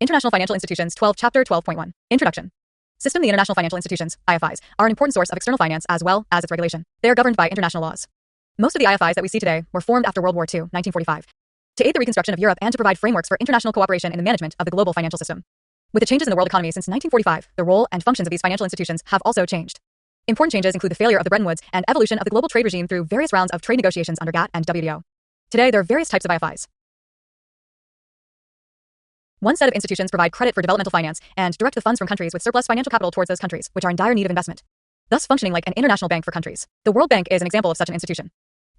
International Financial Institutions 12 Chapter 12.1 Introduction. The international financial institutions, IFIs, are an important source of external finance as well as its regulation. They are governed by international laws. Most of the IFIs that we see today were formed after World War II, 1945, to aid the reconstruction of Europe and to provide frameworks for international cooperation in the management of the global financial system. With the changes in the world economy since 1945, the role and functions of these financial institutions have also changed. Important changes include the failure of the Bretton Woods and evolution of the global trade regime through various rounds of trade negotiations under GATT and WTO. Today, there are various types of IFIs. One set of institutions provide credit for developmental finance and direct the funds from countries with surplus financial capital towards those countries which are in dire need of investment, thus functioning like an international bank for countries. The World Bank is an example of such an institution.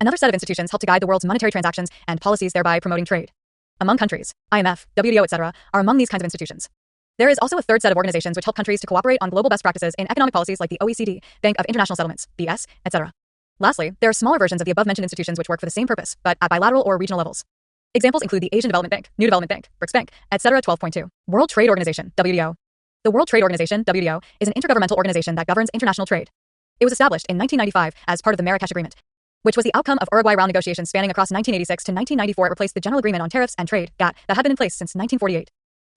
Another set of institutions help to guide the world's monetary transactions and policies, thereby promoting trade among countries. IMF, WTO, etc. are among these kinds of institutions. There is also a third set of organizations which help countries to cooperate on global best practices in economic policies like the OECD, Bank of International Settlements, BS, etc. Lastly, there are smaller versions of the above-mentioned institutions which work for the same purpose, but at bilateral or regional levels. Examples include the Asian Development Bank, New Development Bank, BRICS Bank, etc. 12.2. World Trade Organization, WTO. The World Trade Organization, WTO, is an intergovernmental organization that governs international trade. It was established in 1995 as part of the Marrakesh Agreement, which was the outcome of Uruguay round negotiations spanning across 1986 to 1994. It replaced the General Agreement on Tariffs and Trade, GATT, that had been in place since 1948.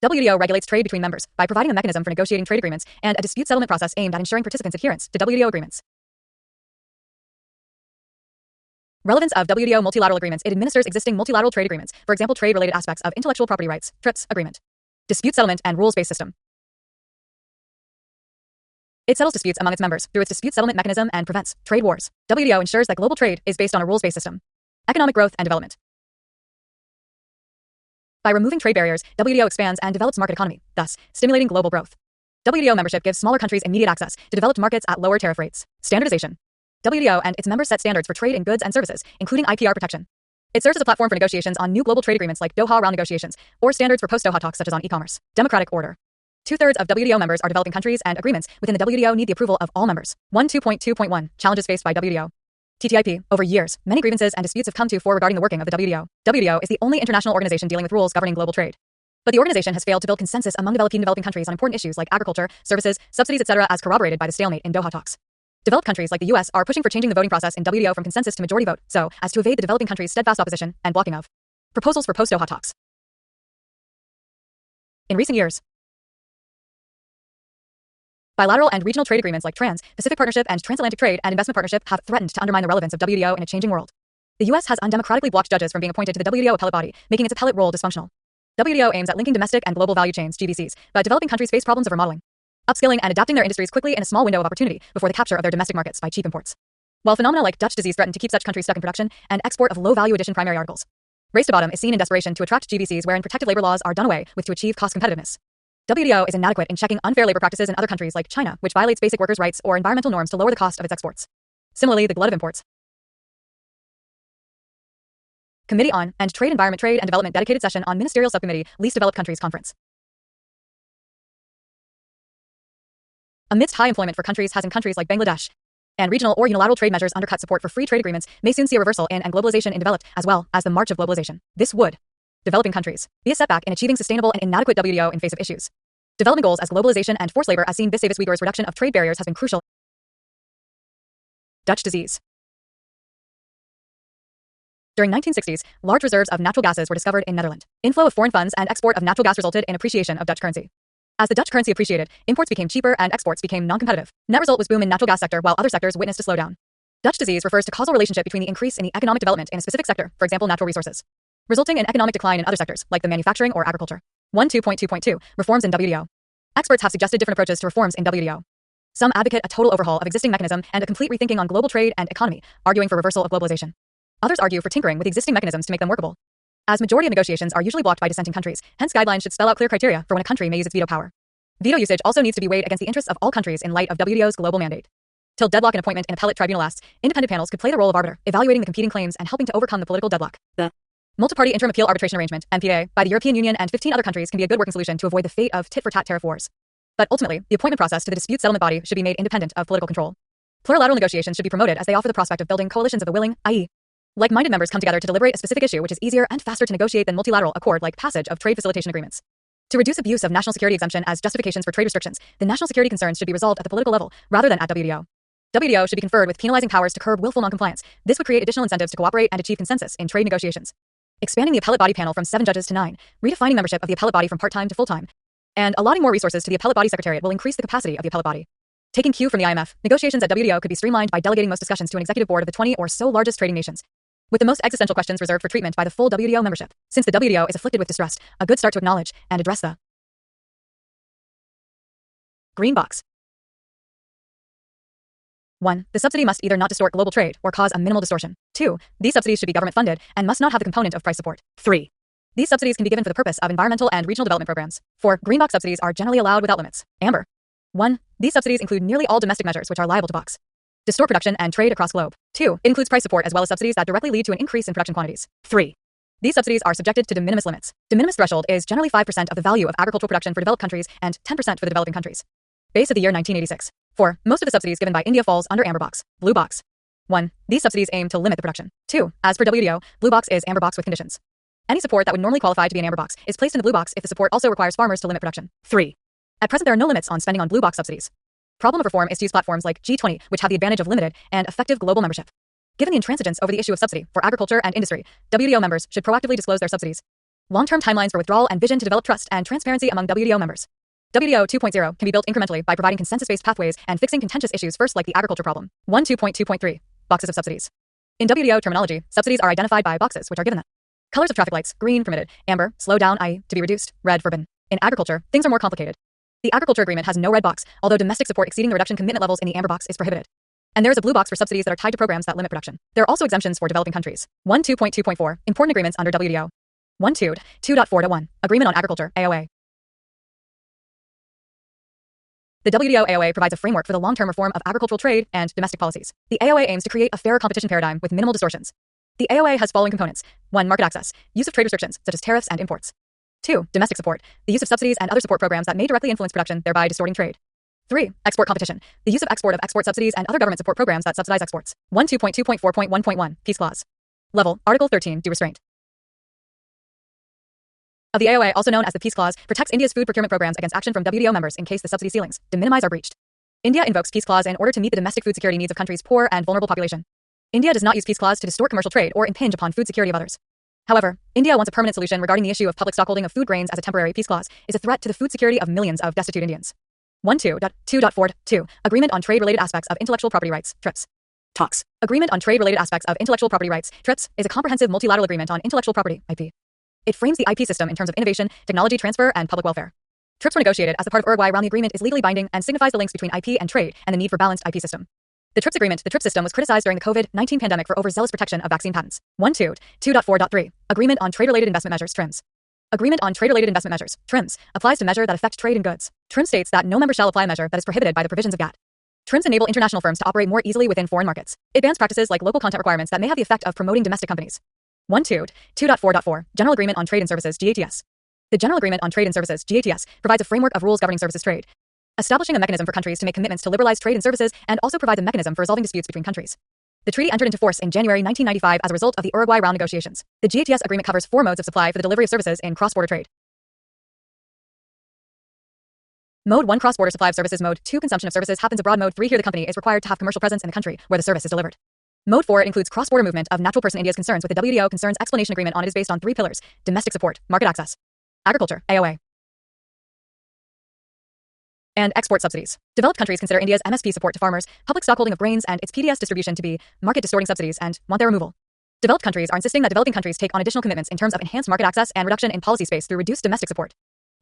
WTO regulates trade between members by providing a mechanism for negotiating trade agreements and a dispute settlement process aimed at ensuring participants' adherence to WTO agreements. Relevance of WTO multilateral agreements. It administers existing multilateral trade agreements, for example, trade-related aspects of intellectual property rights, TRIPS agreement. Dispute settlement and rules-based system. It settles disputes among its members through its dispute settlement mechanism and prevents trade wars. WTO ensures that global trade is based on a rules-based system. Economic growth and development. By removing trade barriers, WTO expands and develops market economy, thus stimulating global growth. WTO membership gives smaller countries immediate access to developed markets at lower tariff rates. Standardization. WTO and its members set standards for trade in goods and services, including IPR protection. It serves as a platform for negotiations on new global trade agreements like Doha round negotiations, or standards for post-Doha talks such as on e-commerce. Democratic order. 2/3 of WTO members are developing countries, and agreements within the WTO need the approval of all members. 2.2.1 Challenges faced by WTO. TTIP. Over years, many grievances and disputes have come to fore regarding the working of the WTO. WTO is the only international organization dealing with rules governing global trade. But the organization has failed to build consensus among developing countries on important issues like agriculture, services, subsidies, etc., as corroborated by the stalemate in Doha talks. Developed countries like the US are pushing for changing the voting process in WTO from consensus to majority vote, so as to evade the developing countries' steadfast opposition and blocking of proposals for post-Doha talks. In recent years, bilateral and regional trade agreements like Trans-Pacific Partnership and Transatlantic Trade and Investment Partnership have threatened to undermine the relevance of WTO in a changing world. The US has undemocratically blocked judges from being appointed to the WTO appellate body, making its appellate role dysfunctional. WTO aims at linking domestic and global value chains, GVCs, but developing countries face problems of remodeling, upskilling, and adapting their industries quickly in a small window of opportunity before the capture of their domestic markets by cheap imports. While phenomena like Dutch disease threaten to keep such countries stuck in production and export of low-value addition primary articles, race to bottom is seen in desperation to attract GVCs wherein protective labor laws are done away with to achieve cost competitiveness. WTO is inadequate in checking unfair labor practices in other countries like China, which violates basic workers' rights or environmental norms to lower the cost of its exports. Similarly, the glut of imports. Committee on and Trade, Environment, Trade and Development dedicated session on Ministerial Subcommittee, Least Developed Countries Conference. Amidst high employment for countries has in countries like Bangladesh, and regional or unilateral trade measures undercut support for free trade agreements may soon see a reversal in and globalization in developed, as well as the march of globalization. This would, developing countries, be a setback in achieving sustainable and inadequate WTO in face of issues. Development goals as globalization and forced labor as seen Bis Uyghurs reduction of trade barriers has been crucial. Dutch disease. During 1960s, large reserves of natural gases were discovered in Netherlands. Inflow of foreign funds and export of natural gas resulted in appreciation of Dutch currency. As the Dutch currency appreciated, imports became cheaper and exports became non-competitive. Net result was boom in natural gas sector while other sectors witnessed a slowdown. Dutch disease refers to causal relationship between the increase in the economic development in a specific sector, for example natural resources, resulting in economic decline in other sectors, like the manufacturing or agriculture. 2.2.2 Reforms in WTO. Experts have suggested different approaches to reforms in WTO. Some advocate a total overhaul of existing mechanism and a complete rethinking on global trade and economy, arguing for reversal of globalization. Others argue for tinkering with existing mechanisms to make them workable. As majority of negotiations are usually blocked by dissenting countries, hence guidelines should spell out clear criteria for when a country may use its veto power. Veto usage also needs to be weighed against the interests of all countries in light of WTO's global mandate. Till deadlock and appointment in appellate tribunal lasts, independent panels could play the role of arbiter, evaluating the competing claims and helping to overcome the political deadlock. The Multi-Party Interim Appeal Arbitration Arrangement, MPA, by the European Union and 15 other countries can be a good working solution to avoid the fate of tit-for-tat tariff wars. But ultimately, the appointment process to the dispute settlement body should be made independent of political control. Plurilateral negotiations should be promoted as they offer the prospect of building coalitions of the willing, i.e., like-minded members come together to deliberate a specific issue which is easier and faster to negotiate than multilateral accord like passage of trade facilitation agreements. To reduce abuse of national security exemption as justifications for trade restrictions, the national security concerns should be resolved at the political level rather than at WTO. WTO should be conferred with penalizing powers to curb willful noncompliance. This would create additional incentives to cooperate and achieve consensus in trade negotiations. expanding the appellate body panel from 7 judges to 9, redefining membership of the appellate body from part-time to full-time, and allotting more resources to the appellate body secretariat will increase the capacity of the appellate body. Taking cue from the IMF, negotiations at WTO could be streamlined by delegating most discussions to an executive board of the 20 or so largest trading nations, with the most existential questions reserved for treatment by the full WTO membership. Since the WTO is afflicted with distress, a good start to acknowledge and address the green box. 1. The subsidy must either not distort global trade or cause a minimal distortion. 2. These subsidies should be government-funded and must not have the component of price support. 3. These subsidies can be given for the purpose of environmental and regional development programs. 4. Green box subsidies are generally allowed without limits. Amber. 1. These subsidies include nearly all domestic measures which are liable to box. Distort production and trade across globe. 2. It includes price support as well as subsidies that directly lead to an increase in production quantities. 3. These subsidies are subjected to de minimis limits. De minimis threshold is generally 5% of the value of agricultural production for developed countries and 10% for the developing countries. Base of the year 1986. 4. Most of the subsidies given by India falls under amber box. Blue box. 1. These subsidies aim to limit the production. 2. As per WTO, blue box is amber box with conditions. Any support that would normally qualify to be an amber box is placed in the blue box if the support also requires farmers to limit production. 3. At present there are no limits on spending on blue box subsidies. Problem of reform is to use platforms like G20, which have the advantage of limited and effective global membership. Given the intransigence over the issue of subsidy for agriculture and industry, WTO members should proactively disclose their subsidies. Long-term timelines for withdrawal and vision to develop trust and transparency among WTO members. WTO 2.0 can be built incrementally by providing consensus-based pathways and fixing contentious issues first, like the agriculture problem. 1.2.2.3. Boxes of subsidies. In WTO terminology, subsidies are identified by boxes, which are given the colors of traffic lights: green, permitted; amber, slow down, i.e., to be reduced; red, forbidden. In agriculture, things are more complicated. The agriculture agreement has no red box, although domestic support exceeding the reduction commitment levels in the amber box is prohibited. And there is a blue box for subsidies that are tied to programs that limit production. There are also exemptions for developing countries. 1.2.2.4. Important agreements under WTO. 1.2.4.1. Agreement on Agriculture, AOA. The WTO AOA provides a framework for the long-term reform of agricultural trade and domestic policies. The AOA aims to create a fair competition paradigm with minimal distortions. The AOA has following components. 1. Market access. Use of trade restrictions, such as tariffs and imports. 2. Domestic support. The use of subsidies and other support programs that may directly influence production, thereby distorting trade. 3. Export competition. The use of export subsidies and other government support programs that subsidize exports. 1.2.2.4.1.1. Peace clause. Level. Article 13. Due restraint. Of the AOA, also known as the Peace Clause, protects India's food procurement programs against action from WTO members in case the subsidy ceilings de minimis are breached. India invokes Peace Clause in order to meet the domestic food security needs of countries' poor and vulnerable population. India does not use Peace Clause to distort commercial trade or impinge upon food security of others. However, India wants a permanent solution regarding the issue of public stockholding of food grains, as a temporary Peace Clause is a threat to the food security of millions of destitute Indians. 1.2.2.4.2. Agreement on Trade-Related Aspects of Intellectual Property Rights, TRIPS. Talks. Agreement on Trade-Related Aspects of Intellectual Property Rights, TRIPS, is a comprehensive multilateral agreement on intellectual property, IP. It frames the IP system in terms of innovation, technology transfer, and public welfare. TRIPS were negotiated as a part of Uruguay round the agreement is legally binding and signifies the links between IP and trade and the need for balanced IP system. The TRIPS agreement, the TRIPS system, was criticized during the COVID-19 pandemic for overzealous protection of vaccine patents. 1.2.2.4.3. Agreement on Trade-Related Investment Measures, TRIMS. Agreement on Trade-Related Investment Measures, TRIMS, applies to measures that affect trade in goods. TRIMS states that no member shall apply a measure that is prohibited by the provisions of GATT. TRIMS enable international firms to operate more easily within foreign markets. It bans practices like local content requirements that may have the effect of promoting domestic companies. 1.2.2.4.4. General Agreement on Trade and Services, GATS. The General Agreement on Trade and Services, GATS, provides a framework of rules governing services trade, establishing a mechanism for countries to make commitments to liberalize trade and services, and also provides a mechanism for resolving disputes between countries. The treaty entered into force in January 1995 as a result of the Uruguay round negotiations. The GATS agreement covers 4 modes of supply for the delivery of services in cross-border trade. Mode 1. Cross-border supply of services. Mode 2. Consumption of services happens abroad. Mode 3. Here the company is required to have commercial presence in the country where the service is delivered. Mode 4 includes cross-border movement of natural person. India's concerns with the WTO concerns explanation agreement on it is based on 3 pillars: domestic support, market access, agriculture, AOA, and export subsidies. Developed countries consider India's MSP support to farmers, public stockholding of grains, and its PDS distribution to be market-distorting subsidies and want their removal. Developed countries are insisting that developing countries take on additional commitments in terms of enhanced market access and reduction in policy space through reduced domestic support.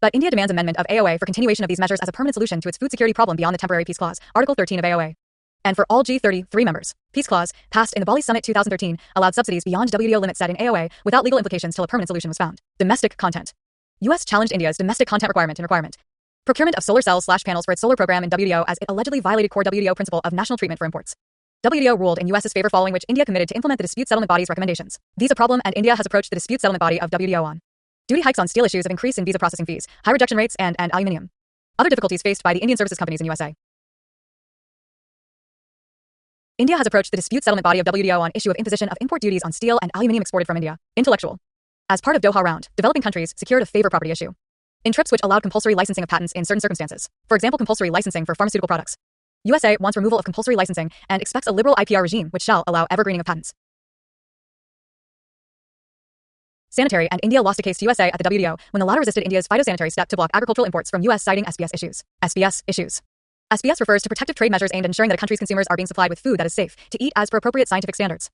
But India demands amendment of AOA for continuation of these measures as a permanent solution to its food security problem beyond the temporary Peace Clause, Article 13 of AOA. And for all G33 members, Peace Clause, passed in the Bali Summit 2013, allowed subsidies beyond WTO limits set in AOA without legal implications till a permanent solution was found. Domestic content. U.S. challenged India's domestic content requirement. Procurement of solar cells/panels for its solar program in WTO as it allegedly violated core WTO principle of national treatment for imports. WTO ruled in U.S.'s favor, following which India committed to implement the dispute settlement body's recommendations. Visa problem, and India has approached the dispute settlement body of WTO on duty hikes on steel, issues of increase in visa processing fees, high rejection rates, and aluminium. Other difficulties faced by the Indian services companies in USA. India has approached the dispute settlement body of WTO on issue of imposition of import duties on steel and aluminium exported from India. Intellectual. As part of Doha round, developing countries secured a favor property issue in TRIPS, which allowed compulsory licensing of patents in certain circumstances. For example, compulsory licensing for pharmaceutical products. USA wants removal of compulsory licensing and expects a liberal IPR regime which shall allow evergreening of patents. Sanitary and India lost a case to USA at the WTO when the latter resisted India's phytosanitary step to block agricultural imports from US, citing SBS issues. SBS issues. SBS refers to protective trade measures aimed at ensuring that a country's consumers are being supplied with food that is safe to eat as per appropriate scientific standards.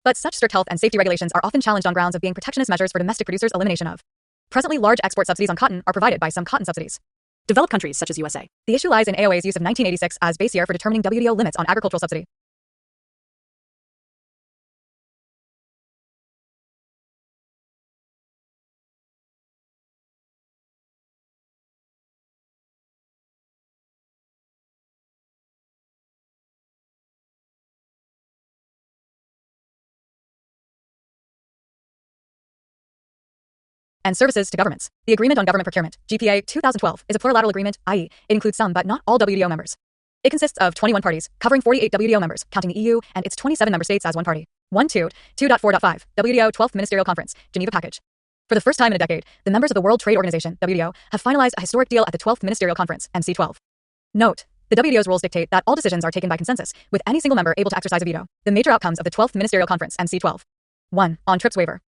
But such strict health and safety regulations are often challenged on grounds of being protectionist measures for domestic producers' elimination of. Presently, large export subsidies on cotton are provided by some cotton subsidies. Developed countries such as USA. The issue lies in AOA's use of 1986 as base year for determining WTO limits on agricultural subsidy. And services to governments. The Agreement on Government Procurement, GPA 2012, is a plurilateral agreement, i.e., it includes some but not all WTO members. It consists of 21 parties, covering 48 WTO members, counting the EU and its 27 member states as one party. 2.4.5, WTO 12th Ministerial Conference, Geneva Package. For the first time in a decade, the members of the World Trade Organization, WTO, have finalized a historic deal at the 12th Ministerial Conference, MC12. Note: the WTO's rules dictate that all decisions are taken by consensus, with any single member able to exercise a veto. The major outcomes of the 12th Ministerial Conference, MC12. 1. On TRIPS waiver.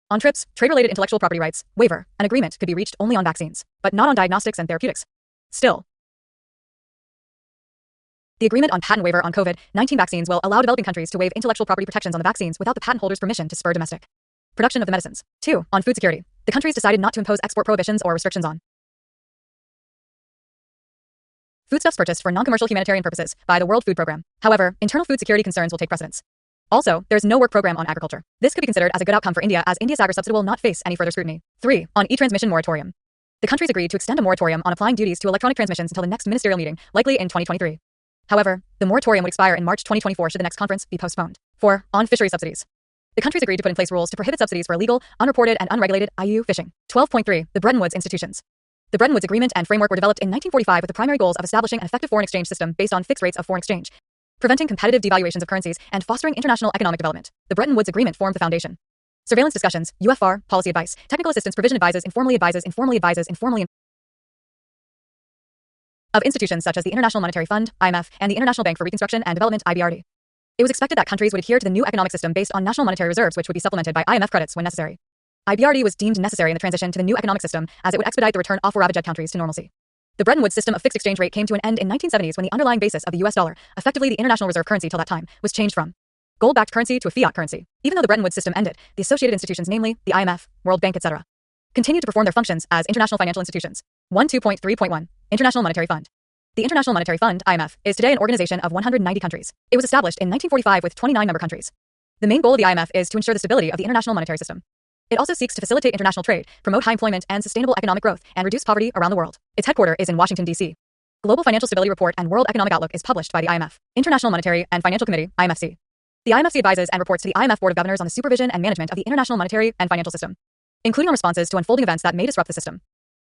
On TRIPS, trade-related intellectual property rights, waiver, an agreement could be reached only on vaccines, but not on diagnostics and therapeutics. Still, the agreement on patent waiver on COVID-19 vaccines will allow developing countries to waive intellectual property protections on the vaccines without the patent holder's permission to spur domestic production of the medicines. 2. On food security, the countries decided not to impose export prohibitions or restrictions on foodstuffs purchased for non-commercial humanitarian purposes by the World Food Program. However, internal food security concerns will take precedence. Also, there's no work program on agriculture. This could be considered as a good outcome for India, as India's agri-subsidy will not face any further scrutiny. 3. On e-transmission moratorium. The countries agreed to extend a moratorium on applying duties to electronic transmissions until the next ministerial meeting, likely in 2023. However, the moratorium would expire in March 2024 should the next conference be postponed. 4. On fishery subsidies. The countries agreed to put in place rules to prohibit subsidies for illegal, unreported, and unregulated IUU fishing. 12.3. The Bretton Woods Institutions. The Bretton Woods Agreement and Framework were developed in 1945 with the primary goals of establishing an effective foreign exchange system based on fixed rates of foreign exchange, preventing competitive devaluations of currencies, and fostering international economic development. The Bretton Woods Agreement formed the foundation. Surveillance discussions, UFR, policy advice, technical assistance provision advises informally of institutions such as the International Monetary Fund, IMF, and the International Bank for Reconstruction and Development, IBRD. It was expected that countries would adhere to the new economic system based on national monetary reserves, which would be supplemented by IMF credits when necessary. IBRD was deemed necessary in the transition to the new economic system, as it would expedite the return of ravaged countries to normalcy. The Bretton Woods system of fixed exchange rate came to an end in 1970s when the underlying basis of the US dollar, effectively the international reserve currency till that time, was changed from gold-backed currency to a fiat currency. Even though the Bretton Woods system ended, the associated institutions, namely the IMF, World Bank, etc., continued to perform their functions as international financial institutions. 2.3.1 International Monetary Fund. The International Monetary Fund, IMF, is today an organization of 190 countries. It was established in 1945 with 29 member countries. The main goal of the IMF is to ensure the stability of the international monetary system. It also seeks to facilitate international trade, promote high employment and sustainable economic growth, and reduce poverty around the world. Its headquarters is in Washington, D.C. Global Financial Stability Report and World Economic Outlook is published by the IMF. International Monetary and Financial Committee, IMFC. The IMFC advises and reports to the IMF Board of Governors on the supervision and management of the international monetary and financial system, including on responses to unfolding events that may disrupt the system.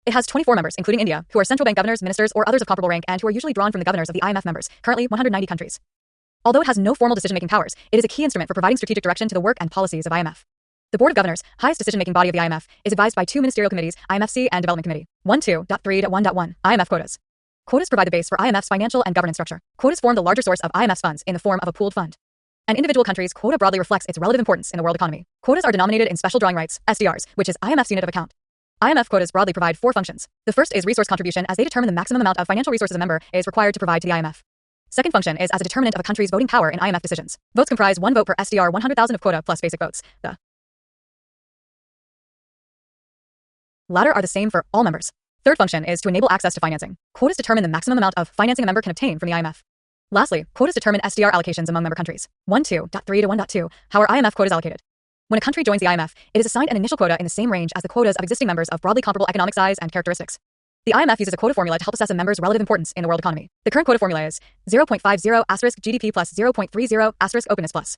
It has 24 members, including India, who are central bank governors, ministers, or others of comparable rank and who are usually drawn from the governors of the IMF members, currently 190 countries. Although it has no formal decision-making powers, it is a key instrument for providing strategic direction to the work and policies of IMF. The Board of Governors, highest decision-making body of the IMF, is advised by two ministerial committees, IMFC and Development Committee. 1.2.3.1.1 IMF Quotas. Quotas provide the base for IMF's financial and governance structure. Quotas form the larger source of IMF's funds in the form of a pooled fund. An individual country's quota broadly reflects its relative importance in the world economy. Quotas are denominated in special drawing rights, SDRs, which is IMF's unit of account. IMF quotas broadly provide four functions. The first is resource contribution, as they determine the maximum amount of financial resources a member is required to provide to the IMF. Second function is as a determinant of a country's voting power in IMF decisions. Votes comprise one vote per SDR 100,000 of quota plus basic votes. The latter are the same for all members. Third function is to enable access to financing. Quotas determine the maximum amount of financing a member can obtain from the IMF. Lastly, quotas determine SDR allocations among member countries. 1.2.3.1.2 How are IMF quotas allocated? When a country joins the IMF, it is assigned an initial quota in the same range as the quotas of existing members of broadly comparable economic size and characteristics. The IMF uses a quota formula to help assess a member's relative importance in the world economy. The current quota formula is 0.50 *GDP plus 0.30 openness plus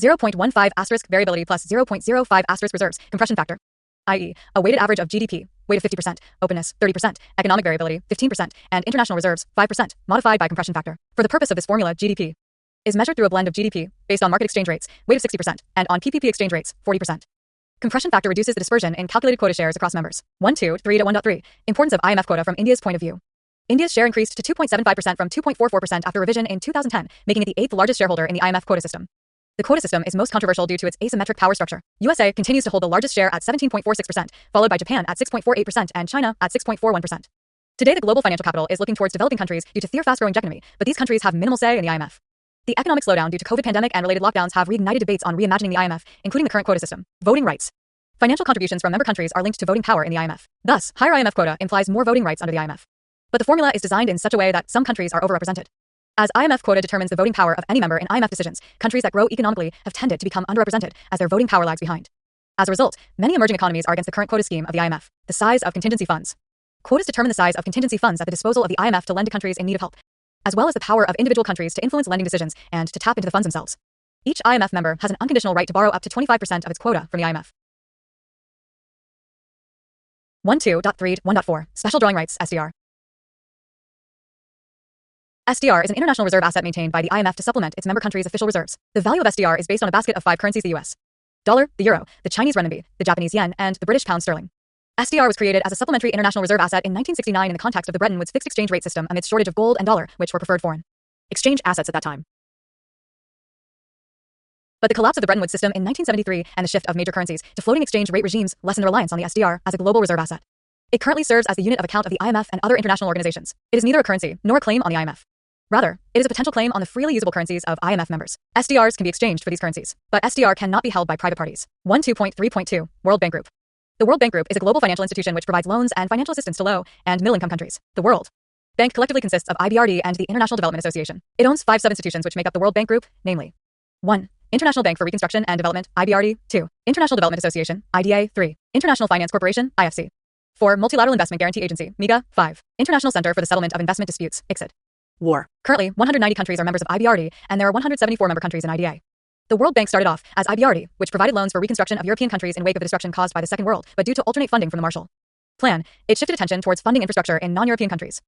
0.15 variability plus 0.05 reserves compression factor, i.e., a weighted average of GDP, weight of 50%, openness 30%, economic variability 15%, and international reserves 5%, modified by compression factor. For the purpose of this formula, GDP is measured through a blend of GDP, based on market exchange rates, weight of 60%, and on PPP exchange rates, 40%. Compression factor reduces the dispersion in calculated quota shares across members. 1.2.3.1.3 Importance of IMF quota from India's point of view. India's share increased to 2.75% from 2.44% after revision in 2010, making it the eighth largest shareholder in the IMF quota system. The quota system is most controversial due to its asymmetric power structure. USA continues to hold the largest share at 17.46%, followed by Japan at 6.48% and China at 6.41%. Today, the global financial capital is looking towards developing countries due to their fast-growing economy, but these countries have minimal say in the IMF. The economic slowdown due to COVID pandemic and related lockdowns have reignited debates on reimagining the IMF, including the current quota system. Voting rights. Financial contributions from member countries are linked to voting power in the IMF. Thus, higher IMF quota implies more voting rights under the IMF. But the formula is designed in such a way that some countries are overrepresented. As IMF quota determines the voting power of any member in IMF decisions, countries that grow economically have tended to become underrepresented as their voting power lags behind. As a result, many emerging economies are against the current quota scheme of the IMF. The size of contingency funds. Quotas determine the size of contingency funds at the disposal of the IMF to lend to countries in need of help, as well as the power of individual countries to influence lending decisions and to tap into the funds themselves. Each IMF member has an unconditional right to borrow up to 25% of its quota from the IMF. 12.3.1.4 Special Drawing Rights, SDR. SDR is an international reserve asset maintained by the IMF to supplement its member countries' official reserves. The value of SDR is based on a basket of 5 currencies: the US dollar, the euro, the Chinese renminbi, the Japanese yen, and the British pound sterling. SDR was created as a supplementary international reserve asset in 1969 in the context of the Bretton Woods fixed exchange rate system amidst shortage of gold and dollar, which were preferred foreign exchange assets at that time. But the collapse of the Bretton Woods system in 1973 and the shift of major currencies to floating exchange rate regimes lessened the reliance on the SDR as a global reserve asset. It currently serves as the unit of account of the IMF and other international organizations. It is neither a currency nor a claim on the IMF. Rather, it is a potential claim on the freely usable currencies of IMF members. SDRs can be exchanged for these currencies, but SDR cannot be held by private parties. 12.3.2 World Bank Group. The World Bank Group is a global financial institution which provides loans and financial assistance to low and middle-income countries. The World Bank collectively consists of IBRD and the International Development Association. It owns 5 sub-institutions which make up the World Bank Group, namely 1. International Bank for Reconstruction and Development, IBRD. 2. International Development Association, IDA. 3. International Finance Corporation, IFC. 4. Multilateral Investment Guarantee Agency, MIGA. 5. International Center for the Settlement of Investment Disputes, ICSID. War. Currently, 190 countries are members of IBRD, and there are 174 member countries in IDA. The World Bank started off as IBRD, which provided loans for reconstruction of European countries in wake of the destruction caused by the Second World, but due to alternate funding from the Marshall Plan, it shifted attention towards funding infrastructure in non-European countries.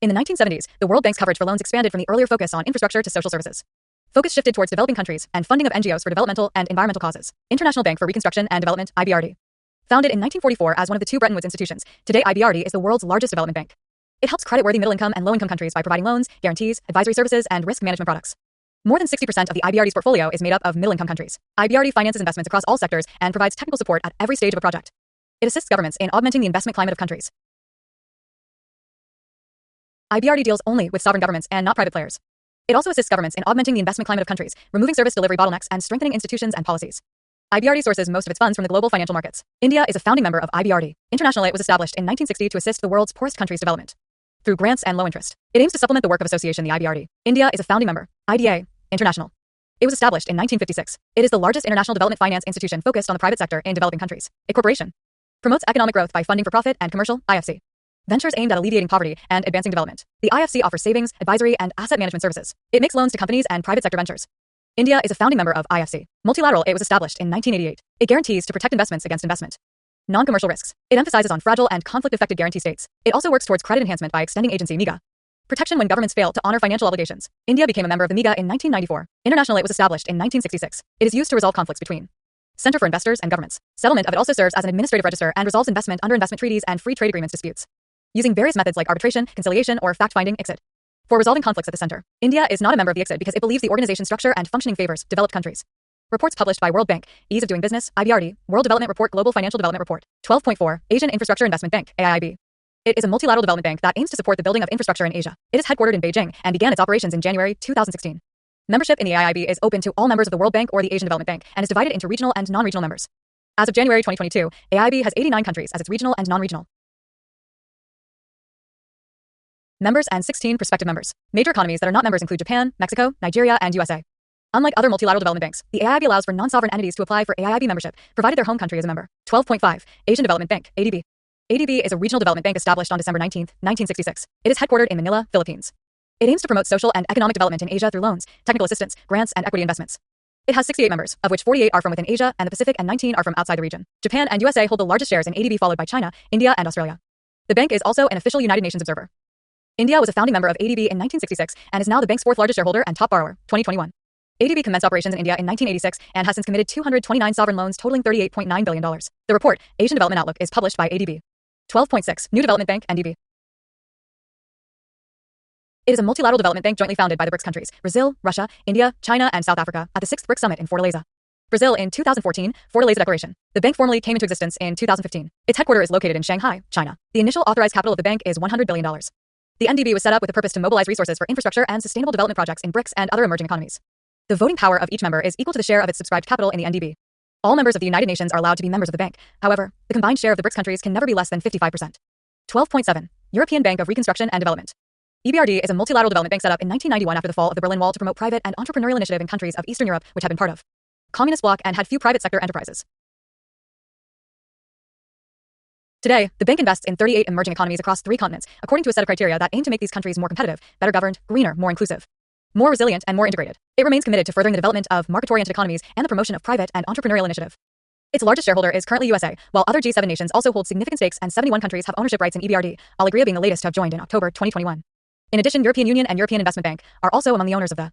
In the 1970s, the World Bank's coverage for loans expanded from the earlier focus on infrastructure to social services. Focus shifted towards developing countries and funding of NGOs for developmental and environmental causes. International Bank for Reconstruction and Development, IBRD. Founded in 1944 as one of the 2 Bretton Woods institutions, today IBRD is the world's largest development bank. It helps credit-worthy middle-income and low-income countries by providing loans, guarantees, advisory services, and risk management products. More than 60% of the IBRD's portfolio is made up of middle-income countries. IBRD finances investments across all sectors and provides technical support at every stage of a project. It assists governments in augmenting the investment climate of countries. IBRD deals only with sovereign governments and not private players. It also assists governments in augmenting the investment climate of countries, removing service delivery bottlenecks, and strengthening institutions and policies. IBRD sources most of its funds from the global financial markets. India is a founding member of IBRD. Internationally, it was established in 1960 to assist the world's poorest countries' development through grants and low interest. It aims to supplement the work of association, the IBRD. India is a founding member. IDA. International. It was established in 1956. It is the largest international development finance institution focused on the private sector in developing countries. A corporation. Promotes economic growth by funding for profit and commercial, IFC. Ventures aimed at alleviating poverty and advancing development. The IFC offers savings, advisory, and asset management services. It makes loans to companies and private sector ventures. India is a founding member of IFC. Multilateral, it was established in 1988. It guarantees to protect investments against investment non-commercial risks. It emphasizes on fragile and conflict-affected guarantee states. It also works towards credit enhancement by extending agency MIGA protection when governments fail to honor financial obligations. India became a member of the MIGA in 1994. International, it was established in 1966. It is used to resolve conflicts between Center for Investors and Governments. Settlement of it also serves as an administrative register and resolves investment under investment treaties and free trade agreements disputes, using various methods like arbitration, conciliation, or fact-finding, ICSID. For resolving conflicts at the center. India is not a member of the ICSID because it believes the organization structure and functioning favors developed countries. Reports published by World Bank, Ease of Doing Business, IBRD, World Development Report, Global Financial Development Report. 12.4 Asian Infrastructure Investment Bank, AIIB. It is a multilateral development bank that aims to support the building of infrastructure in Asia. It is headquartered in Beijing and began its operations in January 2016. Membership in the AIIB is open to all members of the World Bank or the Asian Development Bank and is divided into regional and non-regional members. As of January 2022, AIIB has 89 countries as its regional and non-regional members and 16 prospective members. Major economies that are not members include Japan, Mexico, Nigeria, and USA. Unlike other multilateral development banks, the AIIB allows for non-sovereign entities to apply for AIIB membership, provided their home country is a member. 12.5 Asian Development Bank, ADB. ADB is a regional development bank established on December 19, 1966. It is headquartered in Manila, Philippines. It aims to promote social and economic development in Asia through loans, technical assistance, grants, and equity investments. It has 68 members, of which 48 are from within Asia and the Pacific and 19 are from outside the region. Japan and USA hold the largest shares in ADB, followed by China, India, and Australia. The bank is also an official United Nations observer. India was a founding member of ADB in 1966 and is now the bank's 4th largest shareholder and top borrower, 2021. ADB commenced operations in India in 1986 and has since committed 229 sovereign loans totaling $38.9 billion. The report, Asian Development Outlook, is published by ADB. 12.6 New Development Bank, NDB. It is a multilateral development bank jointly founded by the BRICS countries, Brazil, Russia, India, China, and South Africa, at the 6th BRICS Summit in Fortaleza, Brazil in 2014, Fortaleza Declaration. The bank formally came into existence in 2015. Its headquarters is located in Shanghai, China. The initial authorized capital of the bank is $100 billion. The NDB was set up with the purpose to mobilize resources for infrastructure and sustainable development projects in BRICS and other emerging economies. The voting power of each member is equal to the share of its subscribed capital in the NDB. All members of the United Nations are allowed to be members of the bank. However, the combined share of the BRICS countries can never be less than 55%. 12.7. European Bank of Reconstruction and Development. EBRD is a multilateral development bank set up in 1991 after the fall of the Berlin Wall to promote private and entrepreneurial initiative in countries of Eastern Europe which had been part of communist bloc and had few private sector enterprises. Today, the bank invests in 38 emerging economies across 3 continents, according to a set of criteria that aim to make these countries more competitive, better governed, greener, more inclusive, more resilient, and more integrated. It remains committed to furthering the development of market-oriented economies and the promotion of private and entrepreneurial initiative. Its largest shareholder is currently USA, while other G7 nations also hold significant stakes and 71 countries have ownership rights in EBRD, Allegria being the latest to have joined in October 2021. In addition, European Union and European Investment Bank are also among the owners of the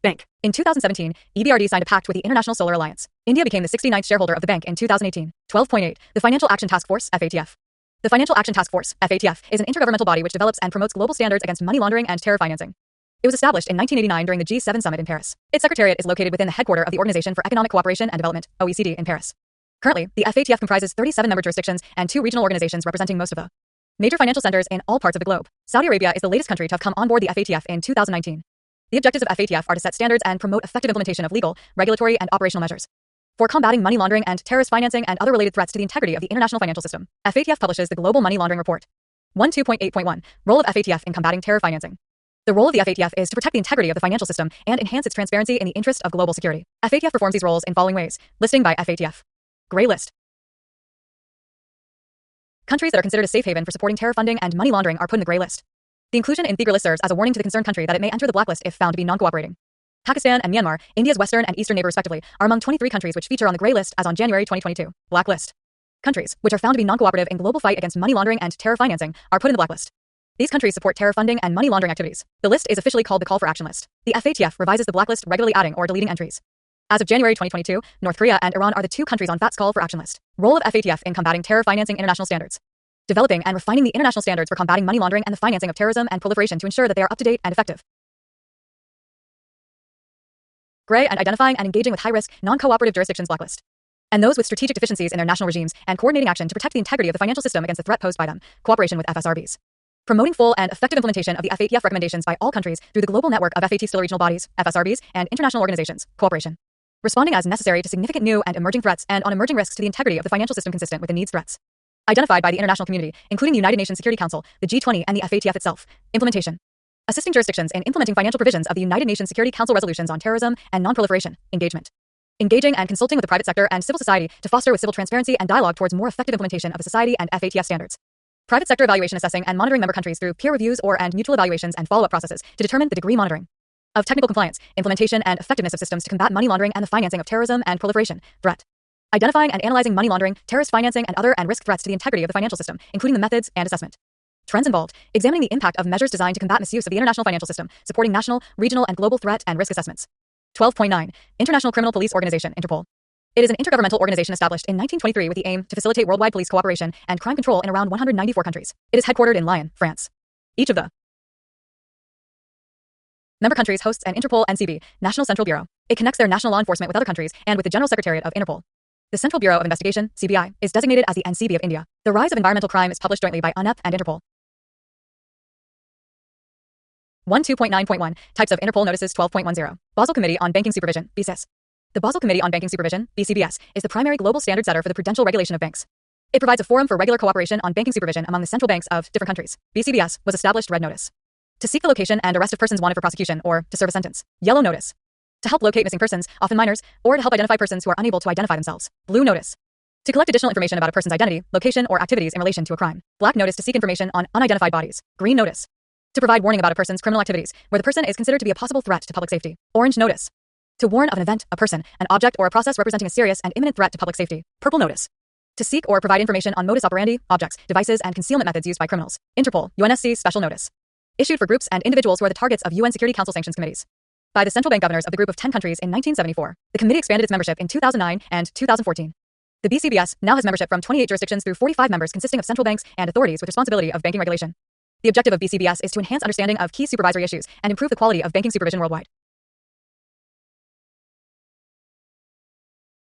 bank. In 2017, EBRD signed a pact with the International Solar Alliance. India became the 69th shareholder of the bank in 2018. 12.8. The Financial Action Task Force, FATF. The Financial Action Task Force, FATF, is an intergovernmental body which develops and promotes global standards against money laundering and terror financing. It was established in 1989 during the G7 summit in Paris. Its secretariat is located within the headquarters of the Organization for Economic Cooperation and Development, OECD, in Paris. Currently, the FATF comprises 37 member jurisdictions and 2 regional organizations representing most of the major financial centers in all parts of the globe. Saudi Arabia is the latest country to have come on board the FATF in 2019. The objectives of FATF are to set standards and promote effective implementation of legal, regulatory, and operational measures for combating money laundering and terrorist financing and other related threats to the integrity of the international financial system. FATF publishes the Global Money Laundering Report. 12.8.1. Role of FATF in combating terror financing. The role of the FATF is to protect the integrity of the financial system and enhance its transparency in the interest of global security. FATF performs these roles in following ways. Listing by FATF. Gray list. Countries that are considered a safe haven for supporting terror funding and money laundering are put in the gray list. The inclusion in the gray list serves as a warning to the concerned country that it may enter the blacklist if found to be non-cooperating. Pakistan and Myanmar, India's western and eastern neighbor respectively, are among 23 countries which feature on the gray list as on January 2022. Blacklist. Countries, which are found to be non-cooperative in global fight against money laundering and terror financing, are put in the blacklist. These countries support terror funding and money laundering activities. The list is officially called the Call for Action List. The FATF revises the blacklist, regularly adding or deleting entries. As of January 2022, North Korea and Iran are the 2 countries on FATF's Call for Action List. Role of FATF in combating terror financing international standards. Developing and refining the international standards for combating money laundering and the financing of terrorism and proliferation to ensure that they are up-to-date and effective. Gray and identifying and engaging with high-risk, non-cooperative jurisdictions blacklist. And those with strategic deficiencies in their national regimes and coordinating action to protect the integrity of the financial system against the threat posed by them. Cooperation with FSRBs. Promoting full and effective implementation of the FATF recommendations by all countries through the global network of FATF regional bodies, FSRBs, and international organizations. Cooperation. Responding as necessary to significant new and emerging threats and on emerging risks to the integrity of the financial system consistent with the needs threats identified by the international community, including the United Nations Security Council, the G20, and the FATF itself. Implementation. Assisting jurisdictions in implementing financial provisions of the United Nations Security Council resolutions on terrorism and non-proliferation. Engagement. Engaging and consulting with the private sector and civil society to foster with civil transparency and dialogue towards more effective implementation of the society and FATF standards. Private sector evaluation, assessing and monitoring member countries through peer reviews and mutual evaluations and follow-up processes to determine the degree monitoring of technical compliance, implementation, and effectiveness of systems to combat money laundering and the financing of terrorism and proliferation. Threat. Identifying and analyzing money laundering, terrorist financing, and other and risk threats to the integrity of the financial system, including the methods and assessment. Trends involved. Examining the impact of measures designed to combat misuse of the international financial system, supporting national, regional, and global threat and risk assessments. 12.9. International Criminal Police Organization, Interpol. It is an intergovernmental organization established in 1923 with the aim to facilitate worldwide police cooperation and crime control in around 194 countries. It is headquartered in Lyon, France. Each of the member countries hosts an Interpol NCB, National Central Bureau. It connects their national law enforcement with other countries and with the General Secretariat of Interpol. The Central Bureau of Investigation, CBI, is designated as the NCB of India. The Rise of Environmental Crime is published jointly by UNEP and Interpol. 12.9.1. Types of Interpol Notices. 12.10. Basel Committee on Banking Supervision, BSIS. The Basel Committee on Banking Supervision, BCBS, is the primary global standard setter for the prudential regulation of banks. It provides a forum for regular cooperation on banking supervision among the central banks of different countries. BCBS was established. Red notice. To seek the location and arrest of persons wanted for prosecution or to serve a sentence. Yellow notice. To help locate missing persons, often minors, or to help identify persons who are unable to identify themselves. Blue notice. To collect additional information about a person's identity, location, or activities in relation to a crime. Black notice. To seek information on unidentified bodies. Green notice. To provide warning about a person's criminal activities, where the person is considered to be a possible threat to public safety. Orange notice. To warn of an event, a person, an object, or a process representing a serious and imminent threat to public safety. Purple notice. To seek or provide information on modus operandi, objects, devices, and concealment methods used by criminals. Interpol, UNSC Special Notice. Issued for groups and individuals who are the targets of UN Security Council sanctions committees. By the central bank governors of the group of 10 countries in 1974. The committee expanded its membership in 2009 and 2014. The BCBS now has membership from 28 jurisdictions through 45 members consisting of central banks and authorities with responsibility of banking regulation. The objective of BCBS is to enhance understanding of key supervisory issues and improve the quality of banking supervision worldwide.